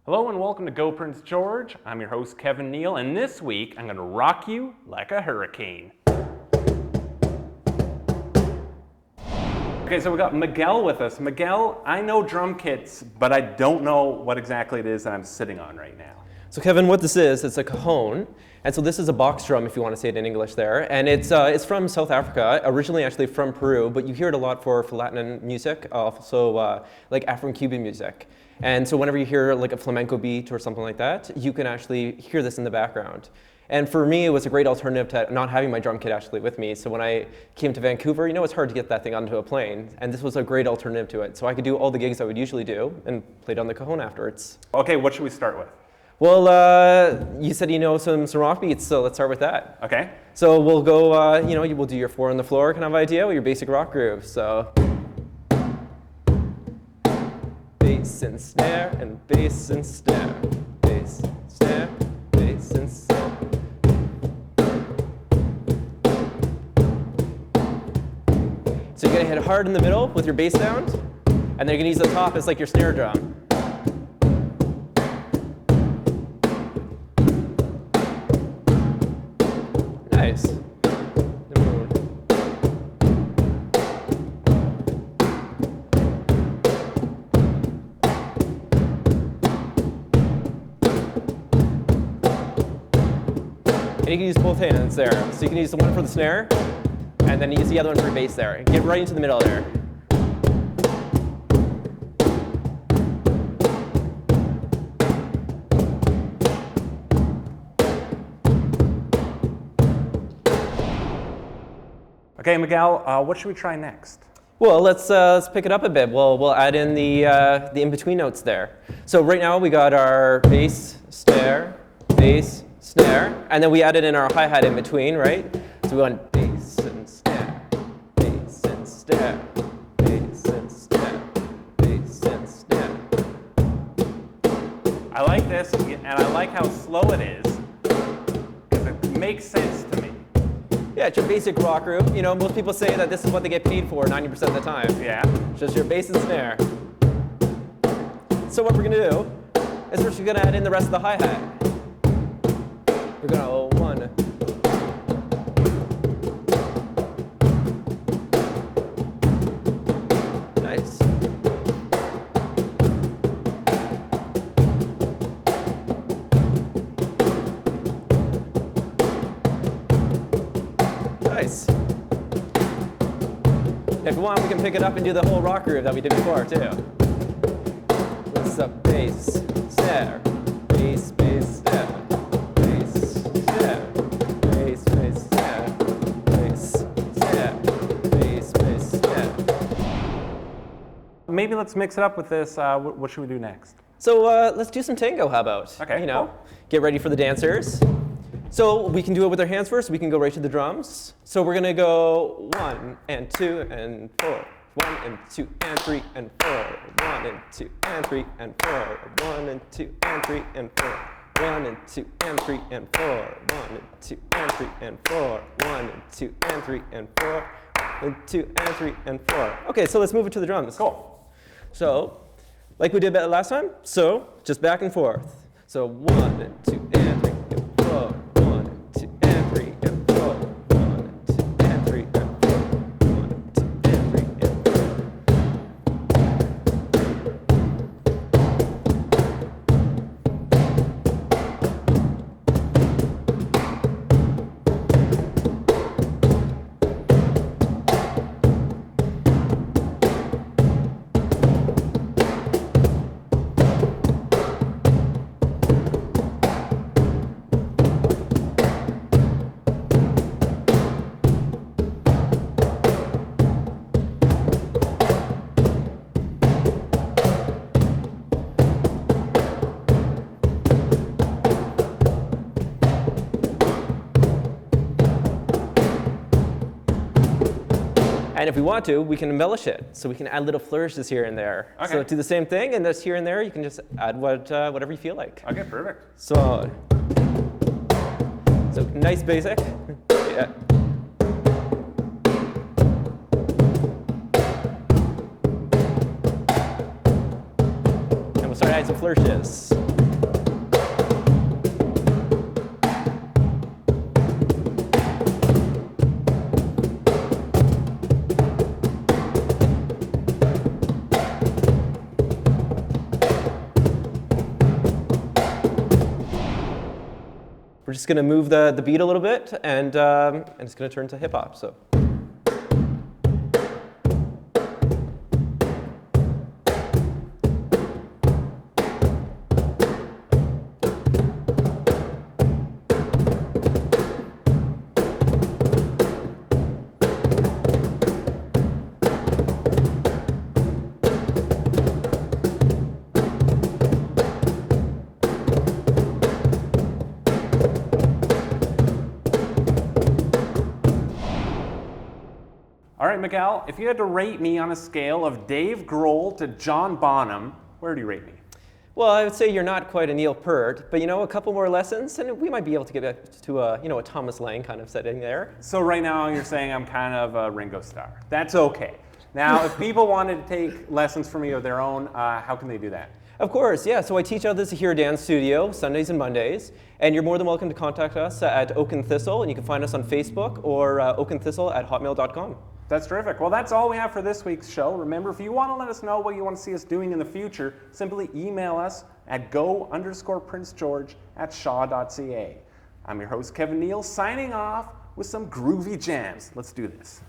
Hello and welcome to Go Prince George. I'm your host Kevin Neal, and this week I'm going to rock you like a hurricane. Okay, so we got Miguel with us. Miguel, I know drum kits, but I don't know what exactly it is that I'm sitting on right now. So Kevin, what this is, it's a Cajon, and so this is a box drum if you want to say it in English there, and it's from South Africa, originally actually from Peru, but you hear it a lot for Latin music, also like Afro-Cuban music. And so whenever you hear like a flamenco beat or something like that, you can actually hear this in the background. And for me, it was a great alternative to not having my drum kit actually with me. So when I came to Vancouver, it's hard to get that thing onto a plane, and this was a great alternative to it. So I could do all the gigs I would usually do and play down the Cajon afterwards. Okay, what should we start with? Well, you said you know some rock beats, so let's start with that. Okay. So we'll go, we'll do your 4 on the floor kind of idea with your basic rock groove. So bass and snare and bass and snare, bass, snare, bass and snare. So you're gonna hit hard in the middle with your bass sound, and then you're gonna use the top as like your snare drum. Nice. And you can use both hands there. So you can use the one for the snare, and then use the other one for your bass there. Get right into the middle there. Okay, Miguel, what should we try next? Well, let's pick it up a bit. We'll add in the in-between notes there. So right now we got our bass, snare, and then we added in our hi-hat in between, right? So we want bass and snare, bass and snare, bass and snare, bass and snare. I like this, and I like how slow it is, because it makes sense to me. Yeah, it's your basic rock groove. Most people say that this is what they get paid for 90% of the time. Yeah. It's just your bass and snare. So what we're gonna do is we're just gonna add in the rest of the hi-hat. We're gonna one. Nice. Nice. If you want, we can pick it up and do the whole rock groove that we did before, too. What's up? Bass, snare, bass, bass, snare, bass, snare, bass, bass, snare, bass, snare, bass, bass, snare. Maybe let's mix it up with this. What should we do next? So let's do some tango, how about? Okay, cool. Get ready for the dancers. So we can do it with our hands first. We can go right to the drums. So we're gonna go 1 and 2 and 4. 1 and 2 and 3 and 4. 1 and 2 and 3 and 4. 1 and 2 and 3 and 4. 1 and 2 and 3 and 4. 1 and 2 and 3 and 4. 1 and 2 and 3 and 4. And 2 and 3 and 4. Okay, so let's move it to the drums. Cool. So, like we did last time. So just back and forth. So 1 and 2 and 3 and 4. 1 and 2 and 3 and 4. 1 and 2 and 3 and 4. 1 and 2 and 3 and 4. And if we want to, we can embellish it. So we can add little flourishes here and there. Okay. So do the same thing, and just here and there, you can just add whatever you feel like. Okay, perfect. So nice basic. Yeah. And we'll start adding some flourishes. we're just going to move the beat a little bit, and it's going to turn to hip hop. So. All right, Miguel, if you had to rate me on a scale of Dave Grohl to John Bonham, where do you rate me? Well, I would say you're not quite a Neil Peart, but a couple more lessons, and we might be able to get to a Thomas Lang kind of setting there. So right now you're saying I'm kind of a Ringo Starr. That's okay. Now, if people wanted to take lessons from you of their own, how can they do that? Of course, yeah. So I teach out this Here Dance Studio Sundays and Mondays, and you're more than welcome to contact us at Oak and Thistle, and you can find us on Facebook or oakandthistle@hotmail.com. That's terrific. Well, that's all we have for this week's show. Remember, if you want to let us know what you want to see us doing in the future, simply email us at go_princegeorge@shaw.ca. I'm your host, Kevin Neal, signing off with some groovy jams. Let's do this.